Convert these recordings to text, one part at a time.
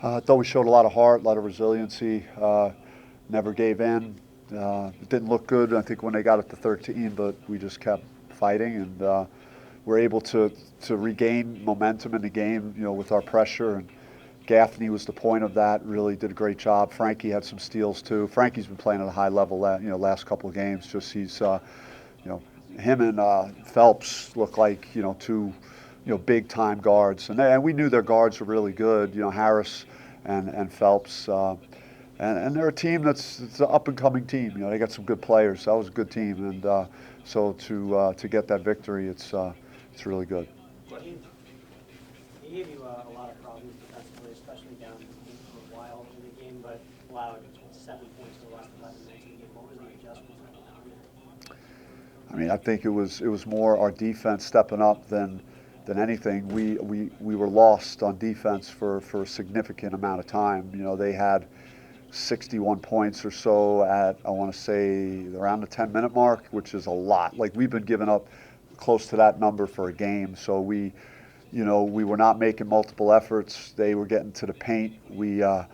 I thought we showed a lot of heart, a lot of resiliency, never gave in. It didn't look good, I think, when they got up to 13, but we just kept fighting and were able to regain momentum in the game, with our pressure. And Gaffney was the point of that, really did a great job. Frankie had some steals too. Frankie's been playing at a high level, last couple of games. Just him and Phelps look like, two, big time guards. And we knew their guards were really good, Harris and Phelps. And they're a team it's an up and coming team. They got some good players. That was a good team. And so to get that victory, it's really good. He gave you a lot of problems defensively, especially down for a while in the game, but allowed 7 points for the last 11 minutes in the game. What was the adjustments that I mean, I think it was more our defense stepping up than anything. We were lost on defense for a significant amount of time. They had 61 points or so at, I want to say, around the 10-minute mark, which is a lot. Like, we've been giving up close to that number for a game. So we were not making multiple efforts. They were getting to the paint. We got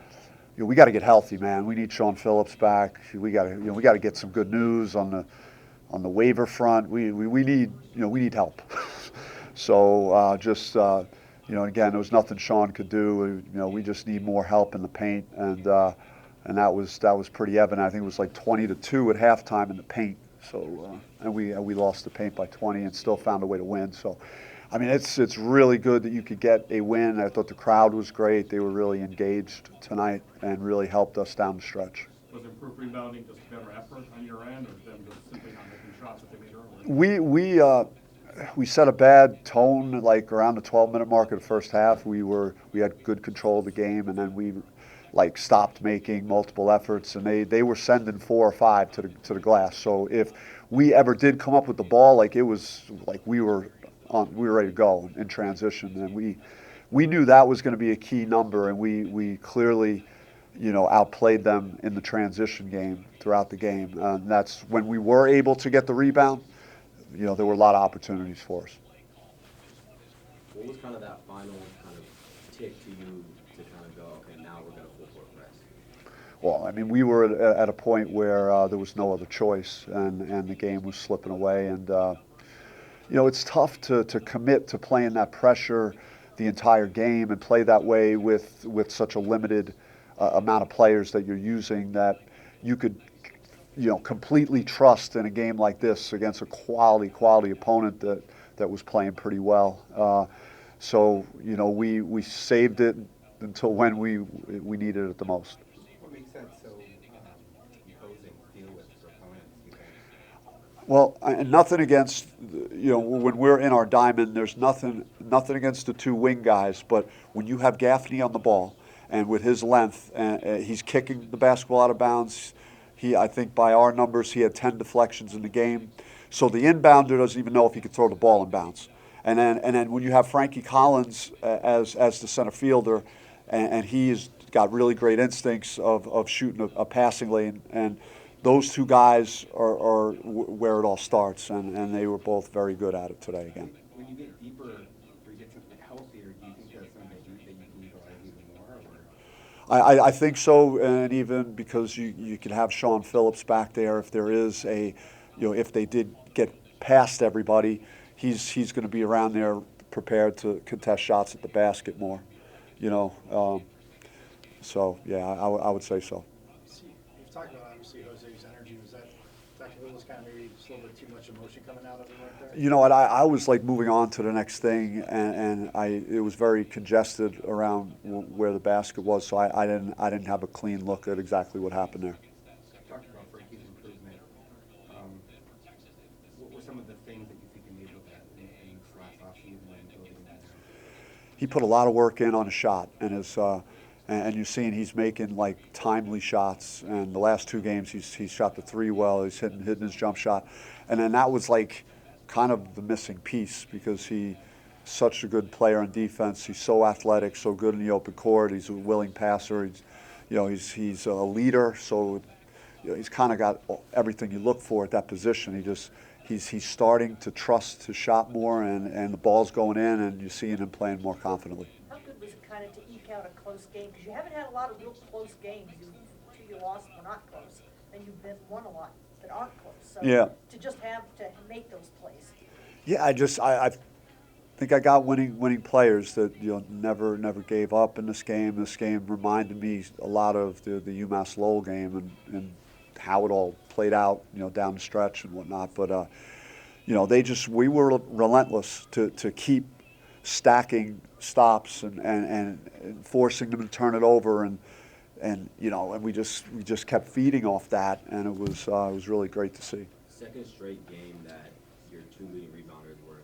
to get healthy, man. We need Sean Phillips back. We got to get some good news on the waiver front. We need help. So again, there was nothing Sean could do. We just need more help in the paint, and that was pretty evident. I think it was like 20-2 at halftime in the paint. So and we lost the paint by 20 and still found a way to win. So, I mean, it's really good that you could get a win. I thought the crowd was great. They were really engaged tonight and really helped us down the stretch. Was improved rebounding just better effort on your end, or them just simply not making shots that they made earlier? We set a bad tone like around the 12-minute mark of the first half. We had good control of the game, and then we stopped making multiple efforts, and they were sending 4 or 5 to the glass. So if we ever did come up with the ball, it was like we were ready to go in transition, and we knew that was going to be a key number, and we clearly outplayed them in the transition game throughout the game. And that's when we were able to get the rebound. There were a lot of opportunities for us. What was kind of that final kind of tick to you to kind of go, okay, now we're going to full court press? Well, I mean, we were at a point where there was no other choice, and the game was slipping away. And it's tough to commit to playing that pressure the entire game and play that way with such a limited amount of players that you're using, that you could completely trust in a game like this against a quality opponent that was playing pretty well. So we saved it until when we needed it the most. What makes that so imposing to deal with for opponents, you think? Well, nothing against, when we're in our diamond, there's nothing against the 2 wing guys, but when you have Gaffney on the ball and with his length, he's kicking the basketball out of bounds. I think by our numbers, he had 10 deflections in the game. So the inbounder doesn't even know if he could throw the ball in bounds. And then when you have Frankie Collins as the center fielder, and he's got really great instincts of shooting a passing lane, and those 2 guys are where it all starts, and they were both very good at it today again. When you get deeper, or you get something healthier, do you think that's something that you can utilize even more? Or? I think so, and even because you could have Sean Phillips back there if there is if they did get past everybody, he's going to be around there prepared to contest shots at the basket more, so yeah, I would say so. You've talked about obviously Jose's energy. Was that kind of maybe just a little bit too much emotion coming out of him right there? You know what? I was moving on to the next thing, and it was very congested around where the basket was, so I didn't have a clean look at exactly what happened there. You talked about Frankie's improvement. What were some of the things that you think enabled that in this last offseason and building that? He put a lot of work in on a shot, and you're seeing he's making timely shots. And the last 2 games, he's shot the 3 well. He's hitting his jump shot, and then that was kind of the missing piece, because he's such a good player on defense. He's so athletic, so good in the open court. He's a willing passer. He's a leader. So he's kind of got everything you look for at that position. He's starting to trust his shot more, and the ball's going in, and you're seeing him playing more confidently. How good was it kind of to eke out a close game? Because you haven't had a lot of real close games. You lost were not close, and you've won a lot that aren't close. So Yeah. to just have to make those plays. Yeah, I think I got winning players that never gave up in this game. This game reminded me a lot of the UMass Lowell game and how it all played out, down the stretch and whatnot. But we were relentless to keep stacking stops and forcing them to turn it over and we just kept feeding off that, and it was really great to see. Second straight game that your two leading rebounders were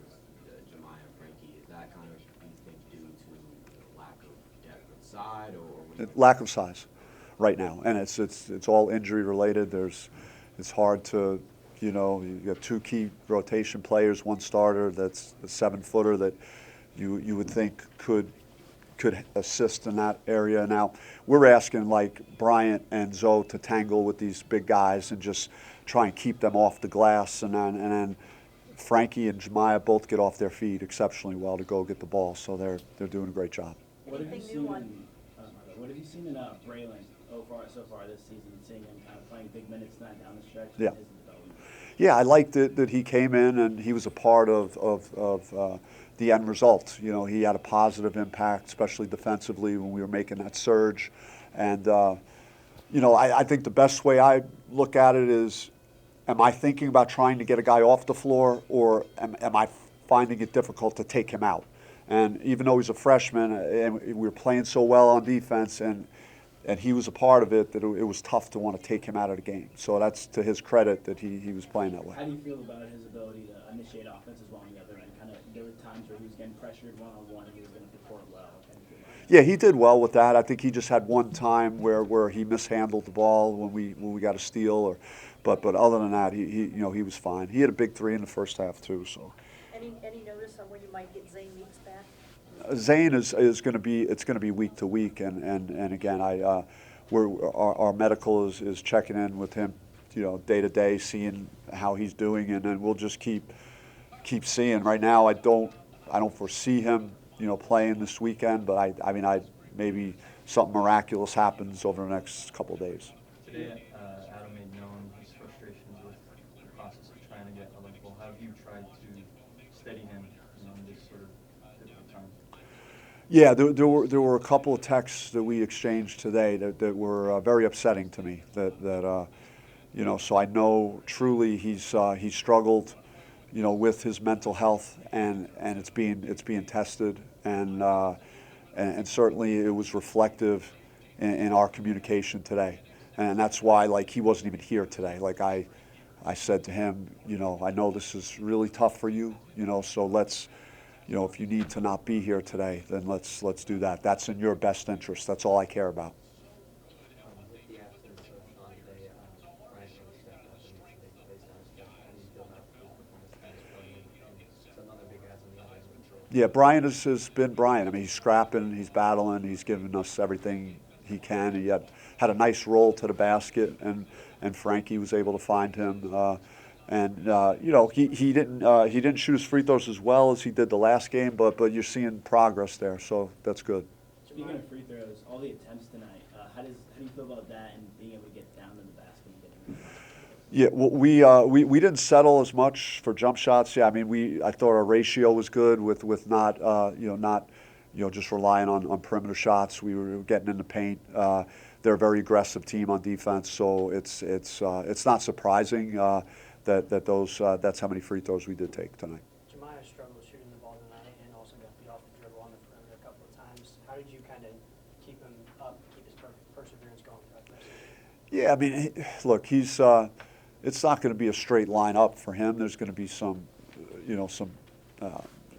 Jemiah and Frankie. Is that kind of, you think, due to lack of depth inside, or Lack of size right now, and it's all injury related. It's hard to, you have two key rotation players, one starter that's a 7-footer that you would think could assist in that area. Now we're asking like Bryant and Zoe to tangle with these big guys and just try and keep them off the glass, and then Frankie and Jemiah both get off their feet exceptionally well to go get the ball, so they're doing a great job. What have you Anything seen new in Braylon so far this season? Seeing him kind of playing big minutes down the stretch. Yeah. In his development? Yeah, I liked that he came in and he was a part of the end result. He had a positive impact, especially defensively when we were making that surge. And, I think the best way I look at it is, am I thinking about trying to get a guy off the floor, or am I finding it difficult to take him out? And even though he's a freshman and we were playing so well on defense and he was a part of it, that it was tough to want to take him out of the game. So that's to his credit that he was playing that way. How do you feel about his ability to initiate offenses well on the other end? There were times where he was getting pressured one-on-one and he was going to perform well. Yeah, he did well with that. I think he just had one time where he mishandled the ball when we got a steal, but other than that, he was fine. He had a big 3 in the first half too. So. Any notice on when you might get Zane Weeks back? Zane is going to be week to week, and again, our medical is checking in with him, day to day, seeing how he's doing, and then we'll just keep seeing. Right now, I don't foresee him, playing this weekend, but I maybe something miraculous happens over the next couple of days. Today, Adam made known his frustrations with the process of trying to get eligible. How have you tried to steady him in this sort of difficult time? Yeah, there were a couple of texts that we exchanged today that were very upsetting to me. So I know truly he's struggled, with his mental health, and it's being tested, and certainly it was reflective in our communication today, and that's why he wasn't even here today. I said to him, I know this is really tough for you, so let's. If you need to not be here today, then let's do that. That's in your best interest. That's all I care about. With the absence of Sean today, Brian really stepped up and made some big plays down the stretch. How do you feel about his performance tonight, and some other big guys on the other end? Yeah, Brian has been Brian. He's scrapping, he's battling, he's giving us everything he can. He had a nice roll to the basket, and Frankie was able to find him. He didn't shoot his free throws as well as he did the last game, but you're seeing progress there, so that's good. Speaking of free throws, all the attempts tonight, how do you feel about that and being able to get down to the basket and getting it? Yeah, well, we didn't settle as much for jump shots. Yeah, I thought our ratio was good with not just relying on perimeter shots. We were getting in the paint. They're a very aggressive team on defense, so it's not surprising that's how many free throws we did take tonight. Jemiah struggled shooting the ball tonight and also got beat off the dribble on the perimeter a couple of times. How did you kind of keep him up, keep his perseverance going throughout the rest of the game? Yeah, look, he's. It's not going to be a straight line up for him. There's going to be some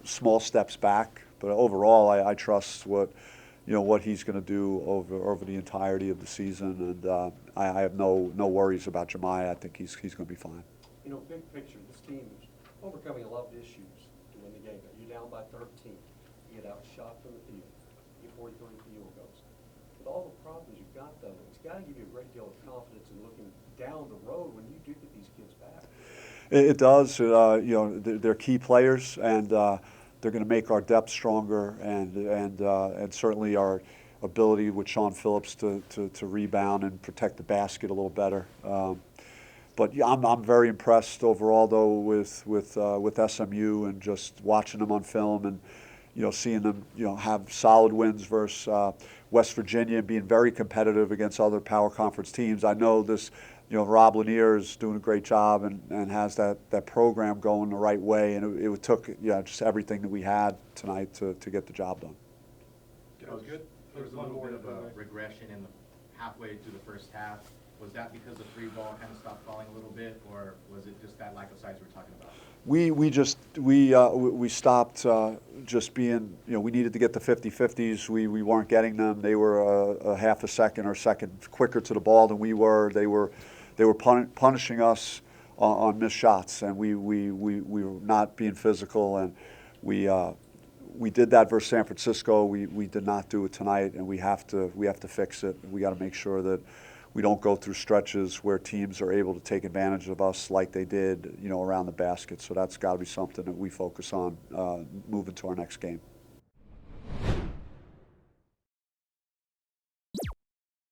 small steps back, but overall, I trust what he's going to do over the entirety of the season, and I have no worries about Jemiah. I think he's going to be fine. Big picture, this team is overcoming a lot of issues to win the game. You're down by 13. You get outshot from the field. You get 43 field goals. With all the problems you've got, though, it's got to give you a great deal of confidence in looking down the road when you do get these kids back. It does. They're key players, and they're going to make our depth stronger, and certainly our ability with Sean Phillips to rebound and protect the basket a little better. But yeah, I'm very impressed overall though with SMU and just watching them on film and seeing them have solid wins versus West Virginia and being very competitive against other power conference teams. I know this. Rob Lanier is doing a great job and has that program going the right way, and it took just everything that we had tonight to get the job done. That was good. There was a little bit of a regression in the halfway through the first half. Was that because the free ball kind of stopped falling a little bit, or was it just that lack of size we're talking about? We stopped just being, we needed to get the 50-50s. We weren't getting them. They were a half a second or second quicker to the ball than we were. They were punishing us on missed shots, and we were not being physical, and we did that versus San Francisco. We did not do it tonight, and we have to fix it. We got to make sure that we don't go through stretches where teams are able to take advantage of us like they did, around the basket. So that's got to be something that we focus on moving to our next game.